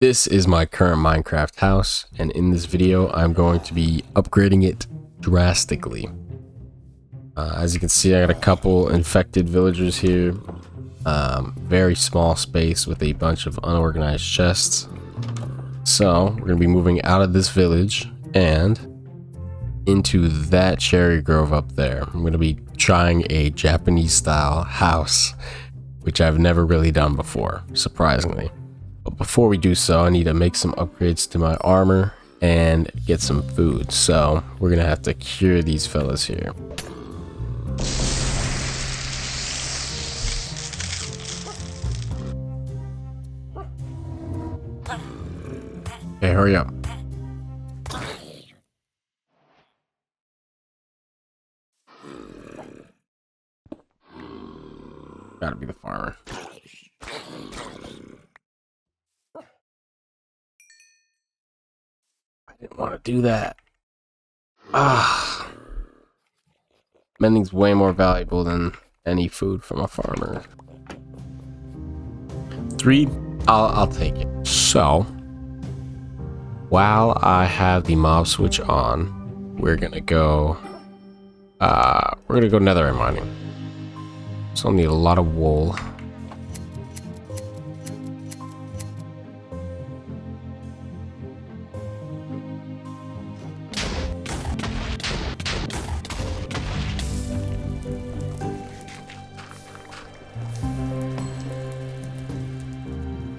This is my current Minecraft house, and in this video I'm going to be upgrading it drastically. As you can see, I got a couple infected villagers here. Very small space with a bunch of unorganized chests. So we're going to be moving out of this village and into that cherry grove up there. I'm going to be trying a Japanese style house, which I've never really done before, surprisingly. But before we do so, I need to make some upgrades to my armor and get some food. So we're gonna have to cure these fellas here. Okay, hurry up. Gotta be the farmer. Didn't want to do that. Mending's way more valuable than any food from a farmer. 3, I'll take it. So while I have the mob switch on, we're gonna go netherite mining. So I'll need a lot of wool.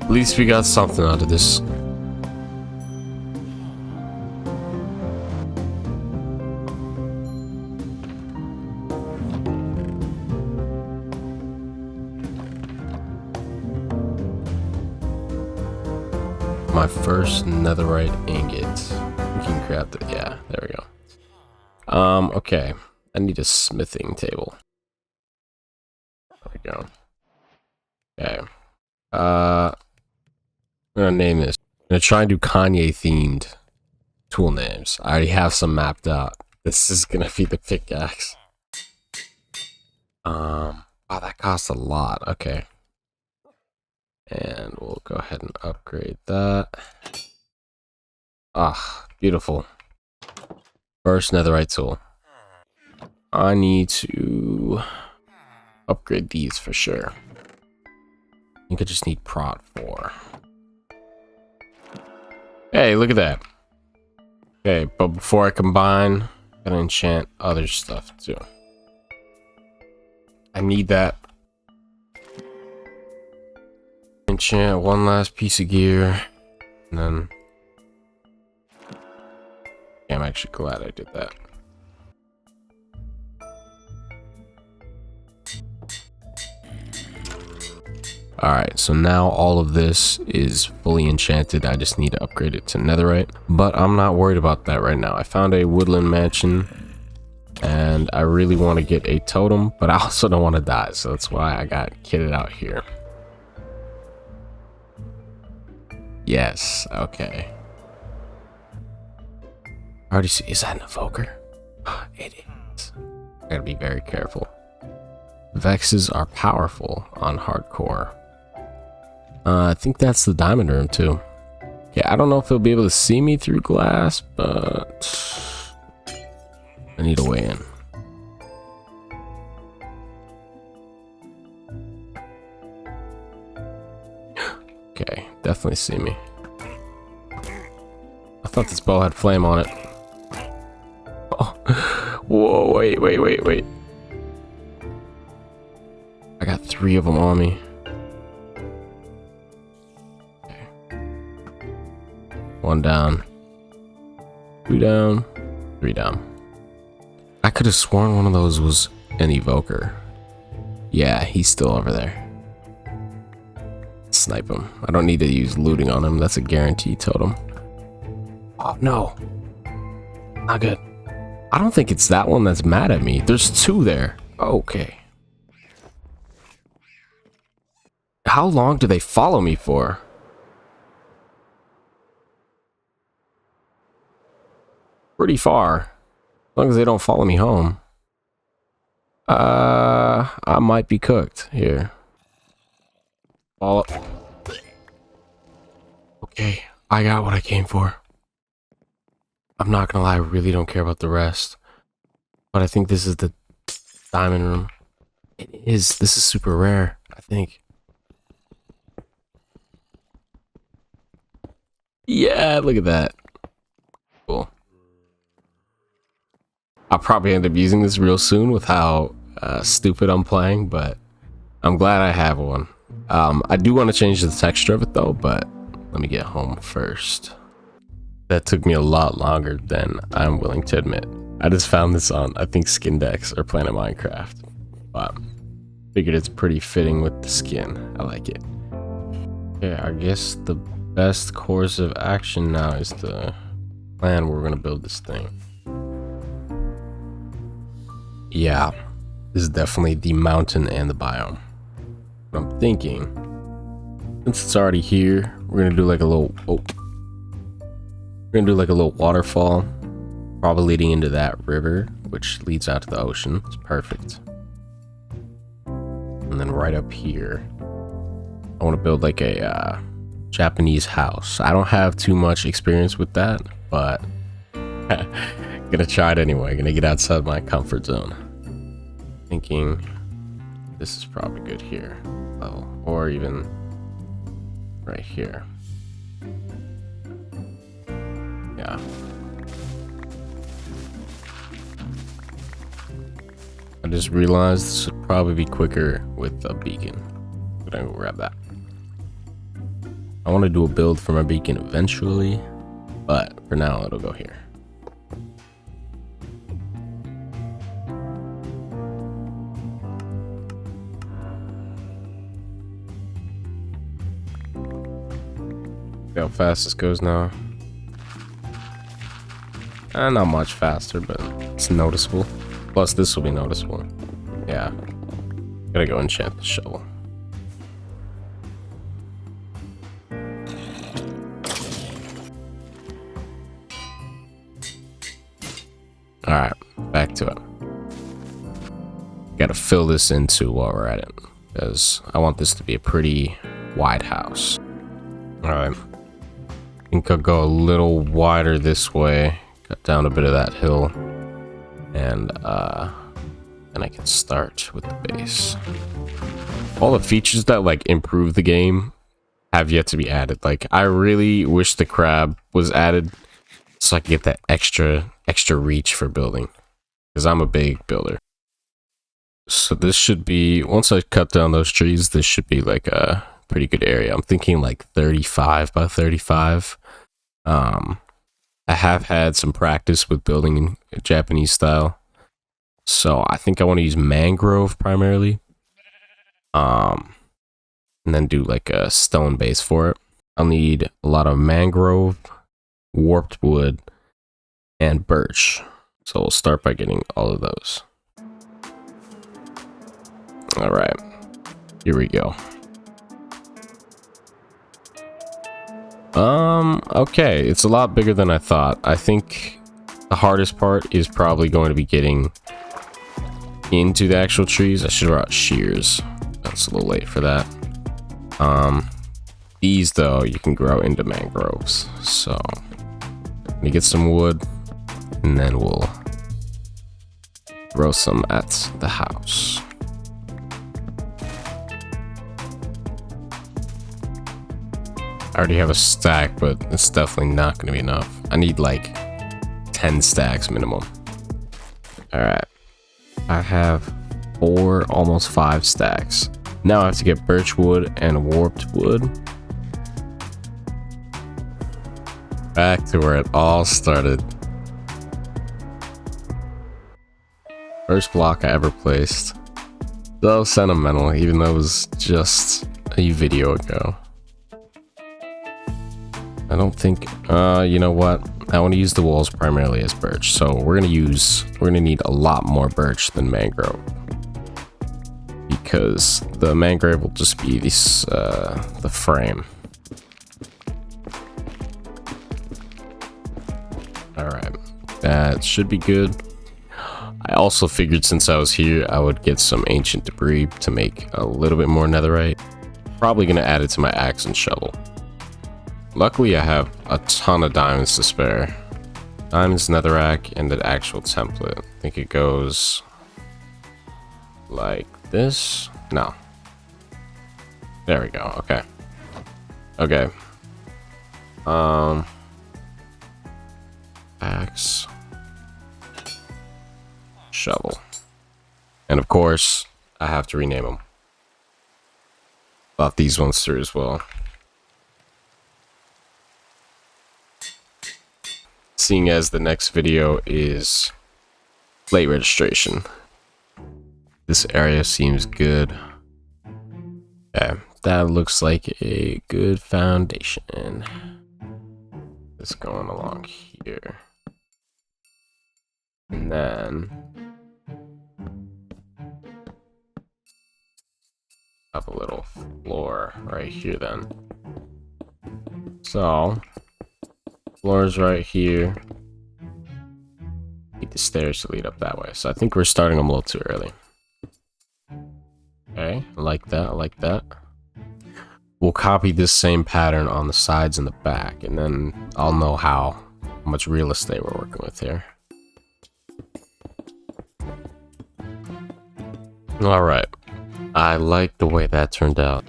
At least we got something out of this. My first netherite ingot. We can craft it. Yeah, there we go. Okay. I need a smithing table. There we go. Okay. I'm gonna name this. I'm gonna try and do Kanye themed tool names. I already have some mapped out. This is gonna be the pickaxe. Wow, that costs a lot. Okay. And we'll go ahead and upgrade that. Beautiful. First netherite tool. I need to upgrade these for sure. I think I just need prot 4. Hey, look at that. Okay, but before I combine, I'm gonna enchant other stuff too. I need that. Enchant one last piece of gear, and then I'm actually glad I did that. Alright, so now all of this is fully enchanted. I just need to upgrade it to netherite, but I'm not worried about that right now. I found a woodland mansion, and I really want to get a totem, but I also don't want to die, so that's why I got kitted out here. Yes, okay. I already see. Is that an evoker? It is. I gotta be very careful. Vexes are powerful on hardcore. I think that's the diamond room too. Yeah, I don't know if he'll be able to see me through glass, but I need a way in. Okay, definitely see me. I thought this bow had flame on it. Oh, whoa, wait. I got 3 of them on me. Okay. 1 down. 2 down. 3 down. I could have sworn one of those was an evoker. Yeah, he's still over there. Snipe him. I don't need to use looting on him. That's a guaranteed totem. Oh, no. Not good. I don't think it's that one that's mad at me. There's 2 there. Okay. How long do they follow me for? Pretty far. As long as they don't follow me home. I might be cooked here. Follow. Okay, I got what I came for. I'm not gonna lie, I really don't care about the rest. But I think this is the diamond room. It is. This is super rare, I think. Yeah, look at that. Cool. I'll probably end up using this real soon with how stupid I'm playing, but I'm glad I have one. I do want to change the texture of it though, but let me get home first. That took me a lot longer than I'm willing to admit. I just found this on, I think, Skindex or Planet Minecraft. But figured it's pretty fitting with the skin. I like it. Okay, I guess the best course of action now is to plan where we're gonna build this thing. Yeah, this is definitely the mountain and the biome. But I'm thinking, since it's already here, we're gonna do like a little waterfall, probably leading into that river, which leads out to the ocean. It's perfect. And then right up here, I want to build like a Japanese house. I don't have too much experience with that, but gonna try it anyway. Gonna get outside my comfort zone. Thinking this is probably good here, or even right here. Yeah. I just realized this would probably be quicker with a beacon. I'm gonna go grab that. I want to do a build for my beacon eventually, but for now it'll go here. See how fast this goes now. Not much faster, but it's noticeable. Plus, this will be noticeable. Yeah. Gotta go enchant the shovel. Alright, back to it. Gotta fill this in too while we're at it, because I want this to be a pretty wide house. Alright. I think I'll go a little wider this way. Cut down a bit of that hill, and I can start with the base. All the features that like improve the game have yet to be added. Like, I really wish the crab was added so I can get that extra reach for building, because I'm a big builder. So this should be, once I cut down those trees, this should be like a pretty good area. I'm thinking like 35 by 35. I have had some practice with building in Japanese style, so I think I want to use mangrove primarily, and then do like a stone base for it. I'll need a lot of mangrove, warped wood, and birch, so we'll start by getting all of those. All right, here we go. Okay, it's a lot bigger than I thought. I think the hardest part is probably going to be getting into the actual trees. I should have brought shears. That's a little late for that. These though, you can grow into mangroves. So let me get some wood, and then we'll grow some at the house. I already have a stack, but it's definitely not going to be enough. I need like 10 stacks minimum. Alright. I have 4, almost 5 stacks. Now I have to get birch wood and warped wood. Back to where it all started. First block I ever placed. So sentimental, even though it was just a video ago. I don't think, you know what? I want to use the walls primarily as birch, so we're gonna need a lot more birch than mangrove, because the mangrove will just be this, the frame. All right, that should be good. I also figured since I was here, I would get some ancient debris to make a little bit more netherite. Probably gonna add it to my axe and shovel. Luckily, I have a ton of diamonds to spare. Diamonds, netherrack, and the actual template. I think it goes like this. No. There we go. Okay. Okay. Axe. Shovel. And of course, I have to rename them. Thought these ones through as well. Seeing as the next video is plate registration. This area seems good. Okay, that looks like a good foundation. It's going along here. And then have a little floor right here then. So floor's right here. Need the stairs to lead up that way. So I think we're starting them a little too early. Okay, I like that, I like that. We'll copy this same pattern on the sides and the back, and then I'll know how much real estate we're working with here. Alright. I like the way that turned out.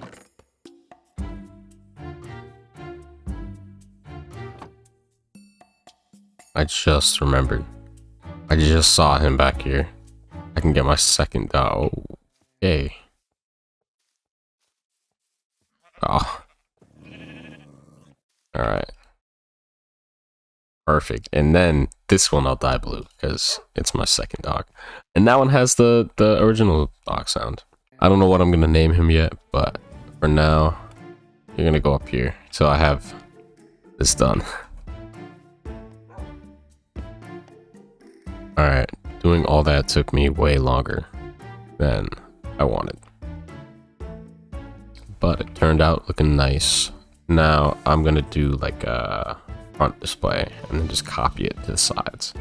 I just remembered. I just saw him back here. I can get my second dog. Okay. Oh. Alright. Perfect. And then this one I'll dye blue because it's my second dog. And that one has the original dog sound. I don't know what I'm going to name him yet, but for now, you're going to go up here. So I have this done. Alright, doing all that took me way longer than I wanted. But it turned out looking nice. Now I'm gonna do like a front display and then just copy it to the sides.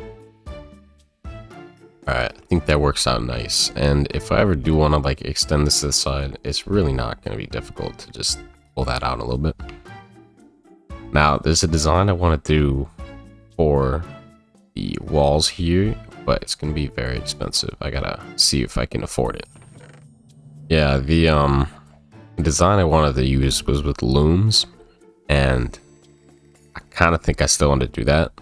Alright, I think that works out nice. And if I ever do want to like extend this to the side, it's really not gonna be difficult to just pull that out a little bit. Now there's a design I want to do for the walls here, but it's gonna be very expensive. I gotta see if I can afford it. Yeah, the design I wanted to use was with looms, and I kind of think I still want to do that.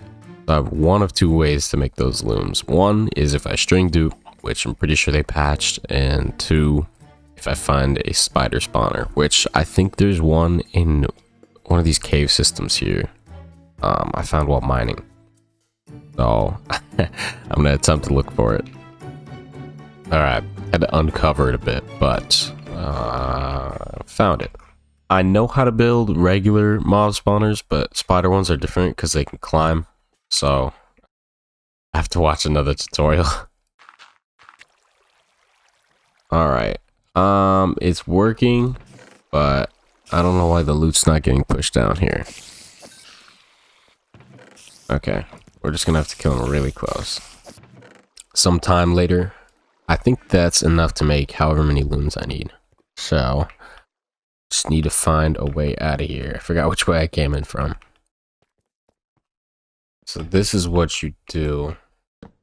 So I have one of two ways to make those looms. One is if I string dupe, which I'm pretty sure they patched, and two, if I find a spider spawner, which I think there's one in one of these cave systems here. I found while mining. So I'm gonna attempt to look for it. Alright, had to uncover it a bit, but found it. I know how to build regular mob spawners, but spider ones are different because they can climb. So I have to watch another tutorial. Alright. It's working, but I don't know why the loot's not getting pushed down here. Okay. We're just gonna have to kill him really close. Sometime later, I think that's enough to make however many looms I need. So, just need to find a way out of here. I forgot which way I came in from. So this is what you do.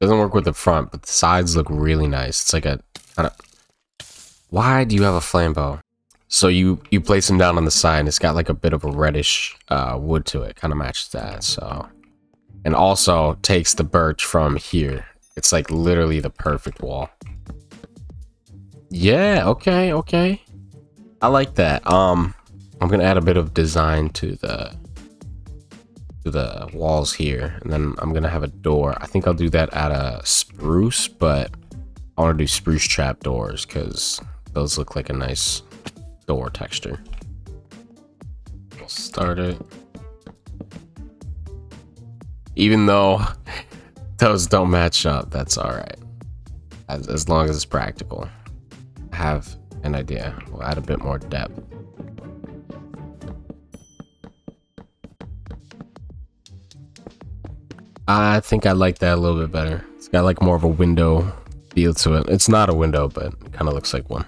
Doesn't work with the front, but the sides look really nice. It's like a kind of... Why do you have a flambeau? So you place them down on the side, and it's got like a bit of a reddish wood to it. Kind of matches that, so... And also takes the birch from here. It's like literally the perfect wall. Yeah, okay, okay. I like that. I'm gonna add a bit of design to the walls here, and then I'm gonna have a door. I think I'll do that out of spruce, but I want to do spruce trap doors because those look like a nice door texture. We'll start it. Even though those don't match up, that's alright. As long as it's practical. I have an idea. We'll add a bit more depth. I think I like that a little bit better. It's got like more of a window feel to it. It's not a window, but it kind of looks like one.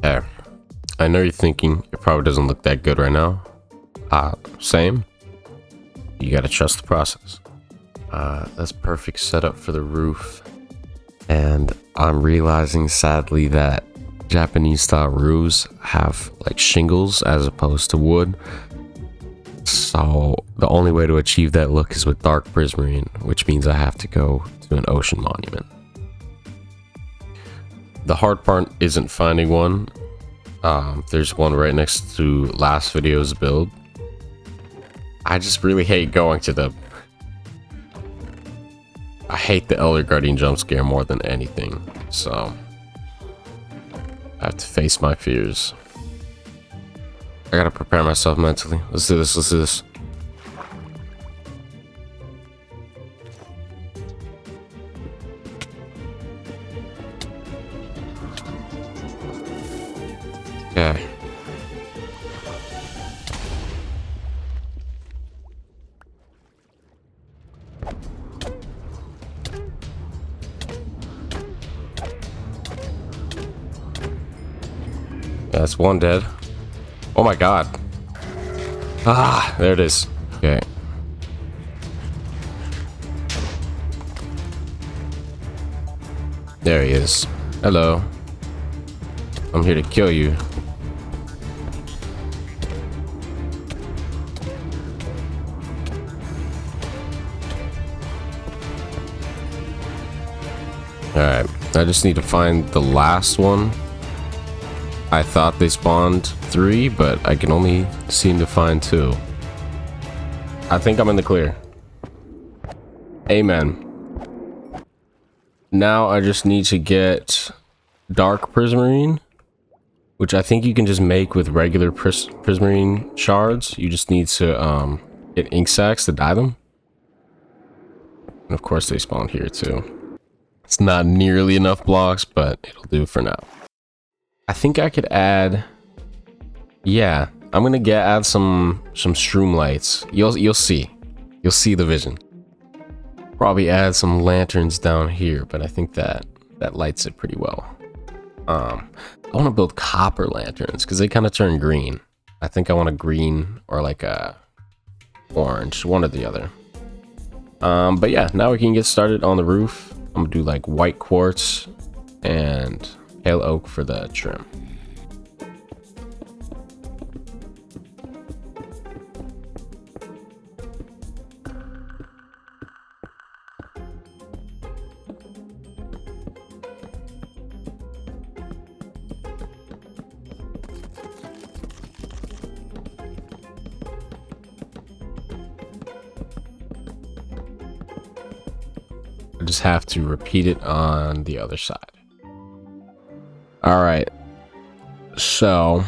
Okay. I know you're thinking it probably doesn't look that good right now. Same. You gotta trust the process. That's perfect setup for the roof. And I'm realizing sadly that Japanese style roofs have like shingles as opposed to wood. So the only way to achieve that look is with dark prismarine, which means I have to go to an ocean monument. The hard part isn't finding one. There's one right next to last video's build. I just really hate going to the... I hate the Elder Guardian jump scare more than anything, so I have to face my fears. I gotta prepare myself mentally. Let's do this, let's do this. Okay. Yeah, that's one dead. Oh my god. Ah, there it is. Okay. There he is. Hello. I'm here to kill you. Alright, I just need to find the last one. I thought they spawned 3, but I can only seem to find 2. I think I'm in the clear. Amen. Now I just need to get dark prismarine, which I think you can just make with regular prismarine shards. You just need to get ink sacs to dye them. And of course they spawn here too. It's not nearly enough blocks, but it'll do for now. I think I could add... Yeah, I'm gonna add some shroom lights. You'll see. You'll see the vision. Probably add some lanterns down here, but I think that lights it pretty well. I want to build copper lanterns because they kind of turn green. I think I want a green or like a orange, one or the other. But yeah, now we can get started on the roof. I'm gonna do like white quartz and pale oak for the trim. I just have to repeat it on the other side. All right, so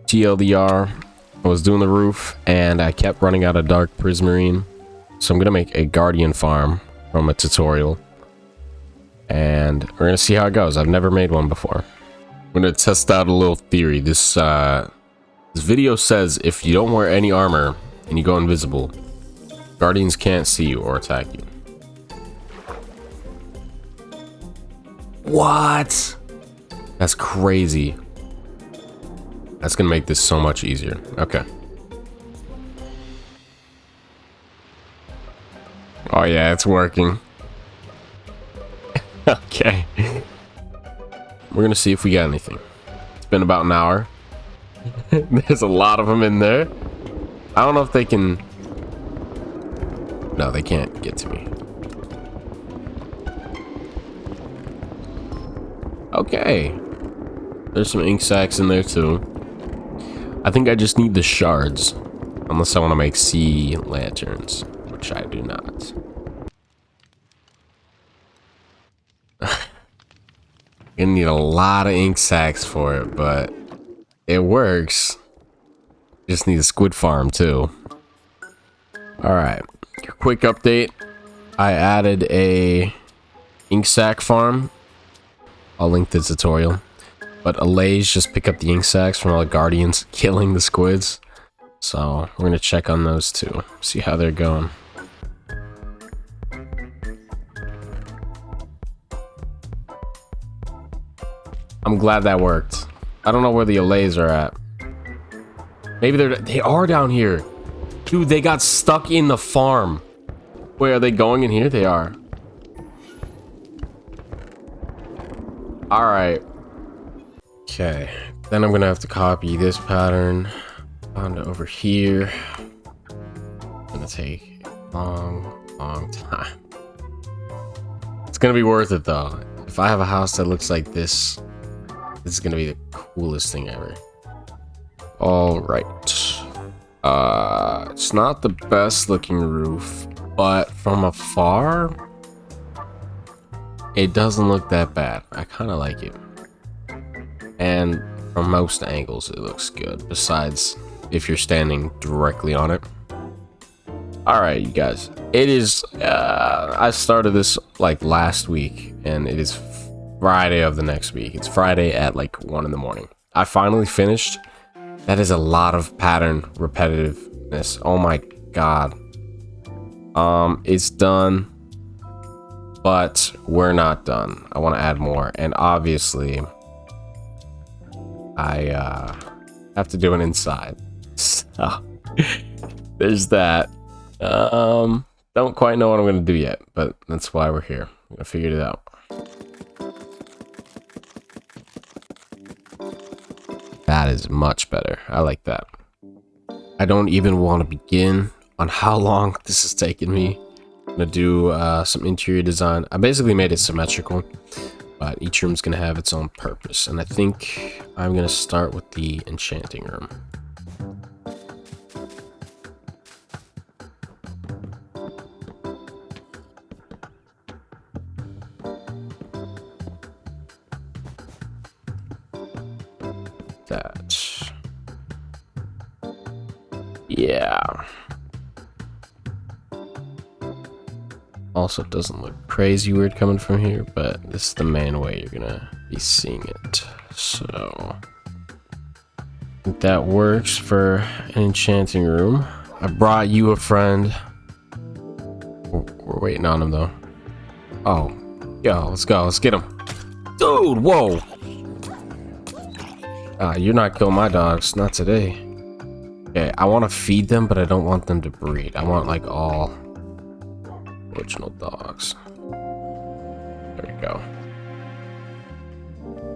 TLDR, I was doing the roof and I kept running out of dark prismarine, so I'm gonna make a guardian farm from a tutorial and we're gonna see how it goes. I've never made one before. I'm gonna test out a little theory. This video says if you don't wear any armor and you go invisible, guardians can't see you or attack you. What? That's crazy. That's gonna make this so much easier. Okay. Oh yeah, it's working. Okay. We're gonna see if we got anything. It's been about an hour. There's a lot of them in there. I don't know if they can... No, they can't get to me. Okay. There's some ink sacs in there too. I think I just need the shards. Unless I want to make sea lanterns, which I do not. Gonna need a lot of ink sacs for it, but it works. Just need a squid farm too. Alright. Quick update. I added a ink sac farm. I'll link the tutorial. But allays just pick up the ink sacs from all the guardians killing the squids. So we're gonna check on those too. See how they're going. I'm glad that worked. I don't know where the allays are at. Maybe they are down here. Dude, they got stuck in the farm. Wait, are they going in here? They are. Alright. Okay. Then I'm gonna have to copy this pattern onto over here. It's gonna take a long time. It's gonna be worth it though. If I have a house that looks like this, this is gonna be the coolest thing ever. Alright. It's not the best looking roof, but from afar, it doesn't look that bad. I kind of like it. And from most angles, it looks good, besides if you're standing directly on it. Alright, you guys. It is, I started this like last week, and it is Friday of the next week. It's Friday at like 1 in the morning. I finally finished. That is a lot of pattern repetitiveness. Oh my god. It's done, but we're not done. I want to add more, and obviously I have to do it inside. So there's that. Don't quite know what I'm gonna do yet, but that's why we're here. I figured it out. That is much better. I like that. I don't even want to begin on how long this has taken me. I'm gonna do some interior design. I basically made it symmetrical, but each room's gonna have its own purpose. And I think I'm gonna start with the enchanting room. That. Yeah. Also, it doesn't look crazy weird coming from here, but this is the main way you're gonna be seeing it. So, I think that works for an enchanting room. I brought you a friend. We're waiting on him though. Oh, yo, let's go. Let's get him. Dude, whoa. You're not killing my dogs. Not today. Okay, I want to feed them, but I don't want them to breed. I want like all original dogs. There we go.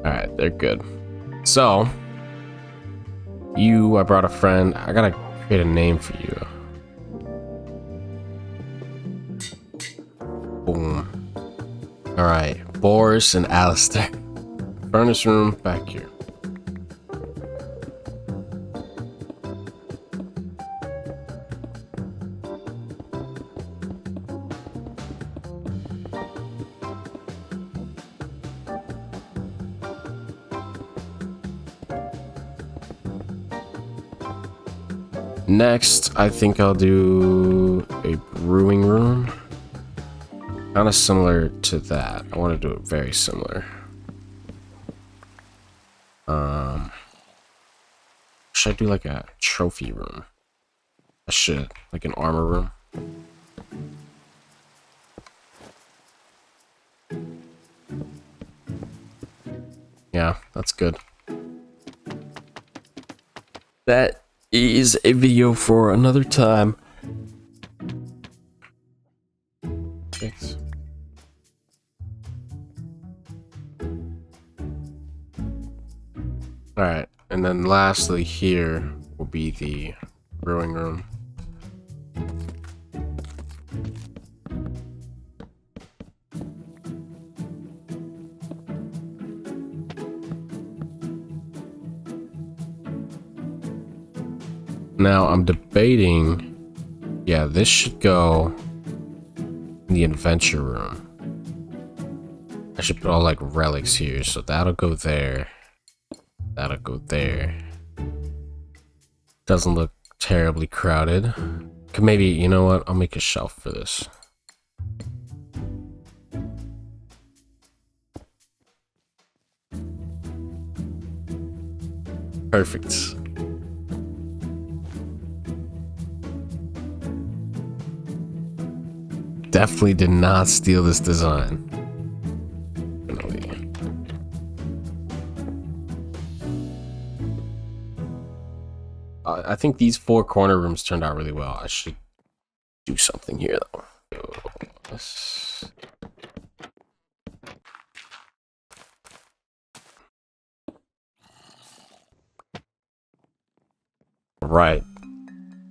Alright, they're good. So, I brought a friend. I gotta create a name for you. Boom. Alright, Boris and Alistair. Furnace room back here. Next, I think I'll do a brewing room. Kind of similar to that. I want to do it very similar. Should I do like a trophy room? I should. Like an armor room. Yeah, that's good. That is a video for another time. Thanks. Alright, and then lastly here will be the brewing room. Now I'm debating, yeah, this should go in the adventure room. I should put all like relics here, so that'll go there. That'll go there. Doesn't look terribly crowded. Could maybe, you know what? I'll make a shelf for this. Perfect. Definitely did not steal this design. I think these 4 corner rooms turned out really well. I should do something here though. Right.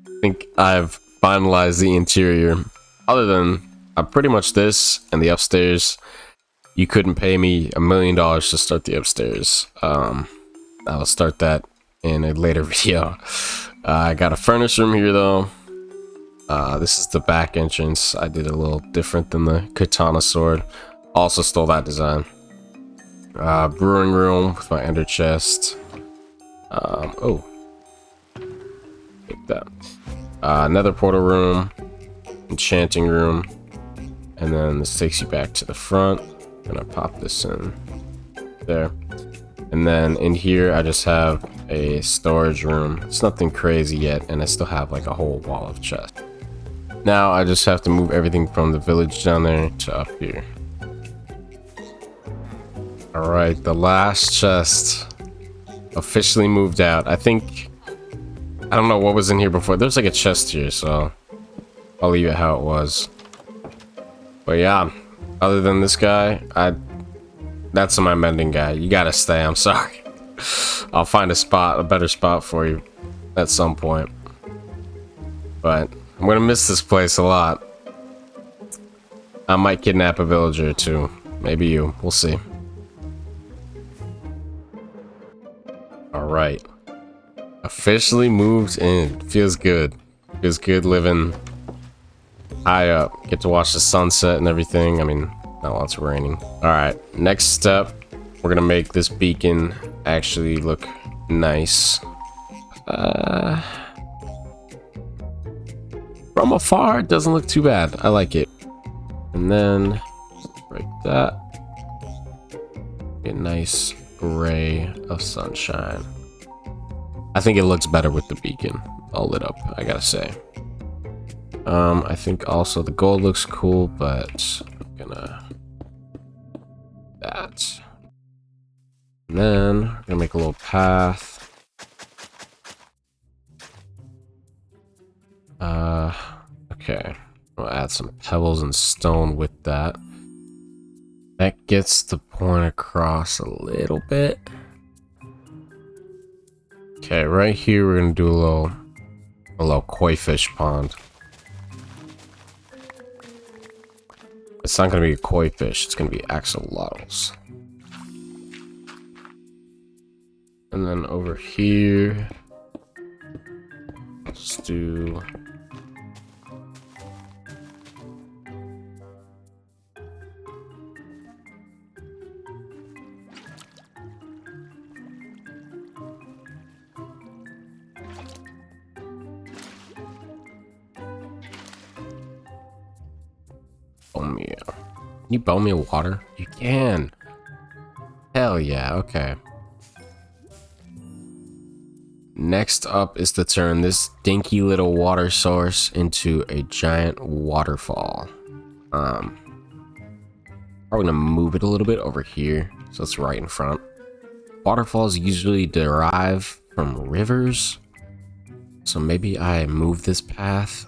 I think I've finalized the interior. Other than pretty much this and the upstairs, you couldn't pay me $1 million to start the upstairs. I'll start that in a later video. I got a furnace room here though. This is the back entrance. I did a little different than the Katana sword. Also stole that design. Brewing room with my ender chest. Oh. Take that. Nether portal room. Enchanting room. And then this takes you back to the front. I'm gonna pop this in there. And then in here, I just have a storage room. It's nothing crazy yet, and I still have like a whole wall of chests. Now I just have to move everything from the village down there to up here. All right, the last chest officially moved out. I don't know what was in here before. There's like a chest here, so I'll leave it how it was. But yeah, other than this guy, that's my mending guy. You gotta stay, I'm sorry. I'll find a better spot for you at some point. But I'm gonna miss this place a lot. I might kidnap a villager or two. Maybe you, we'll see. Alright. Officially moved in. Feels good. Feels good living high up. Get to watch the sunset and everything. I mean, not while it's raining. Alright, next step. We're gonna make this beacon actually look nice. From afar, it doesn't look too bad. I like it. And then break that. Get a nice ray of sunshine. I think it looks better with the beacon all lit up, I gotta say. I think also the gold looks cool, but I'm gonna that. And then we're gonna make a little path. Okay. We'll add some pebbles and stone with that. That gets the point across a little bit. Okay, right here we're gonna do a little koi fish pond. It's not gonna be a koi fish, it's gonna be axolotls. And then over here, let's do Can you bone me water? You can. Hell yeah, okay. Next up is to turn this dinky little water source into a giant waterfall. Probably gonna move it a little bit over here, so it's right in front. Waterfalls usually derive from rivers, so maybe I move this path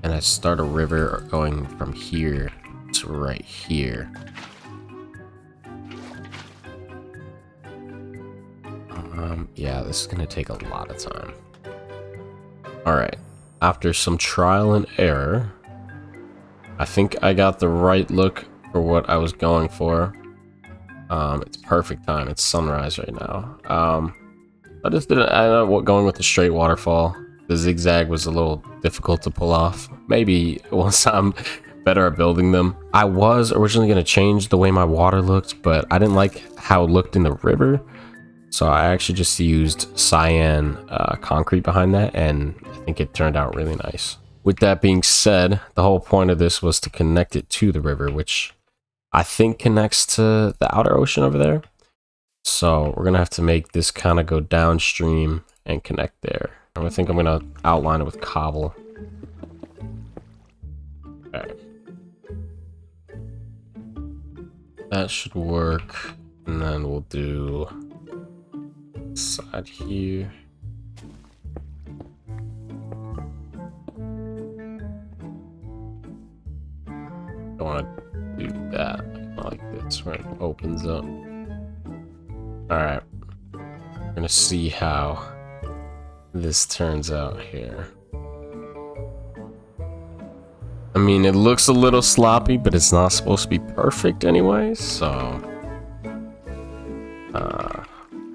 and I start a river going from here to right here. Yeah, this is gonna take a lot of time. Alright, after some trial and error, I think I got the right look for what I was going for. It's perfect time, it's sunrise right now. I just didn't, I know what going with the straight waterfall. The zigzag was a little difficult to pull off. Maybe once I'm better at building them. I was originally going to change the way my water looked, but I didn't like how it looked in the river. So I actually just used cyan concrete behind that, and I think it turned out really nice. With that being said, the whole point of this was to connect it to the river, which I think connects to the outer ocean over there. So we're going to have to make this kind of go downstream and connect there. I think I'm going to outline it with cobble. Okay. That should work. And then we'll do side here. where it opens up. Alright. We're gonna see how this turns out here. I mean, it looks a little sloppy, but it's not supposed to be perfect anyway, so...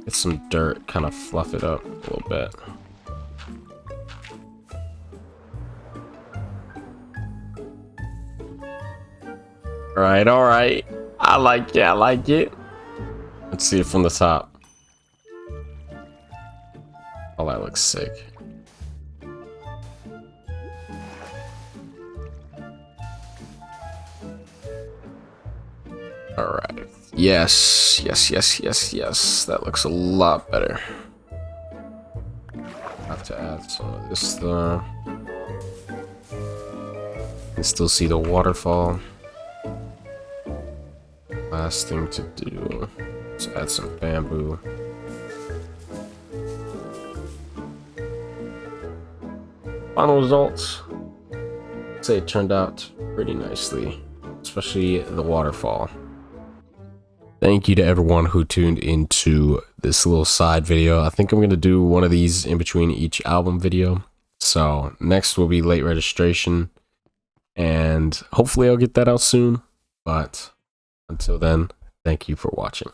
get some dirt, kind of fluff it up a little bit. Alright. I like it. Let's see it from the top. Oh, that looks sick. Alright. Yes. That looks a lot better. Have to add some of this there. You can still see the waterfall. Last thing to do is add some bamboo. Final results. I'd say it turned out pretty nicely, especially the waterfall. Thank you to everyone who tuned into this little side video. I think I'm going to do one of these in between each album video. So next will be late registration, and hopefully I'll get that out soon. But until then, thank you for watching.